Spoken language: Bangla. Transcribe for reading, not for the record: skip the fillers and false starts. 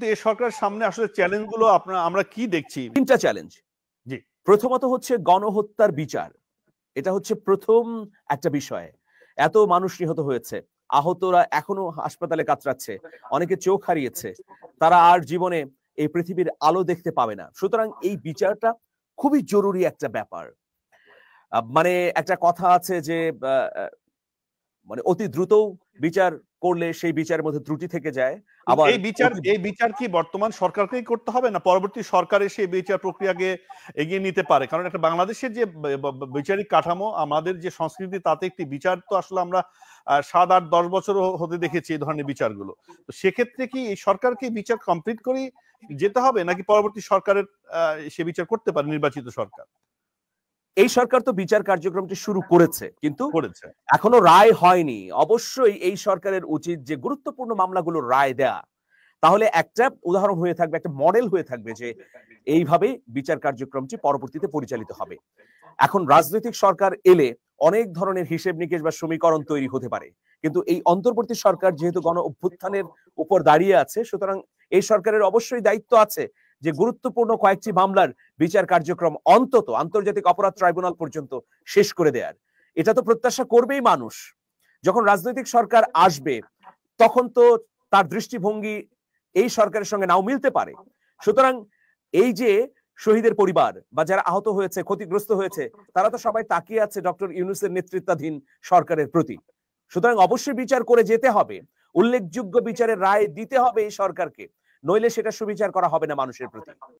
এই সরকারের সামনে আসলে চ্যালেঞ্জ গুলো আমরা কি দেখছি? তিনটা চ্যালেঞ্জ। জি। প্রথমত হচ্ছে গণহত্যার বিচার। এটা হচ্ছে প্রথম একটা বিষয়। এত মানুষ নিহত হয়েছে, আহতরা এখনো হাসপাতালে কাতরাচ্ছে, অনেকে চোখ হারিয়েছে, তারা আর জীবনে এই পৃথিবীর আলো দেখতে পাবে না। সুতরাং এই বিচারটা খুবই জরুরি একটা ব্যাপার। মানে একটা কথা আছে যে মানে অতি দ্রুত বিচার করলে সেই বিচারের মধ্যে ত্রুটি থেকে যায়। আবার এই বিচার কি বর্তমান সরকারকেই করতে হবে, না পরবর্তী সরকারের সেই বিচার প্রক্রিয়াকে এগিয়ে নিতে পারে? কারণ একটা বাংলাদেশের যে বিচারিক কাঠামো, আমাদের যে সংস্কৃতি, তাতে একটি বিচার তো আসলে আমরা 7, 8, 10 বছর হতে দেখেছি এই ধরনের বিচারগুলো। তো সেক্ষেত্রে কি এই সরকারকে বিচার কমপ্লিট করেই যেতে হবে, নাকি পরবর্তী সরকারের সে বিচার করতে পারে, নির্বাচিত সরকার? এই সরকার তো বিচার কার্যক্রমটি শুরু করেছে, কিন্তু করেছে। এখনো রায় হয়নি। অবশ্যই এই সরকারের উচিত যে গুরুত্বপূর্ণ মামলাগুলোর রায় দেয়া। তাহলে একটা উদাহরণ হয়ে থাকবে, একটা মডেল হয়ে থাকবে যে এইভাবে বিচার কার্যক্রমটি পরবর্তীতে পরিচালিত হবে। এখন রাজনৈতিক সরকার এলে অনেক ধরনের হিসেব নিকেশ বা সমীকরণ তৈরি হতে পারে, কিন্তু এই অন্তর্বর্তী সরকার যেহেতু গণ অভ্যুত্থানের উপর দাঁড়িয়ে আছে, সুতরাং এই সরকারের অবশ্যই দায়িত্ব আছে যে গুরুত্বপূর্ণ কয়েকটি মামলার বিচার কার্যক্রম অন্তত আন্তর্জাতিক অপরাধ ট্রাইব্যুনাল পর্যন্ত শেষ করে দেয়ার। এটা তো প্রত্যাশা করবেই মানুষ। যখন রাজনৈতিক সরকার আসবে তখন তো তার দৃষ্টিভঙ্গি এই সরকারের সঙ্গে নাও মিলতে পারে। সুতরাং এই যে শহীদের পরিবার বা যারা আহত হয়েছে, ক্ষতিগ্রস্ত হয়েছে, তারা তো সবাই তাকিয়ে আছে ডক্টর ইউনূসের নেতৃত্বাধীন সরকারের প্রতি। সুতরাং অবশ্যই বিচার করে যেতে হবে, উল্লেখযোগ্য বিচারের রায় দিতে হবে এই সরকারকে, নইলে সেটা সুবিচার করা হবে না মানুষের প্রতি।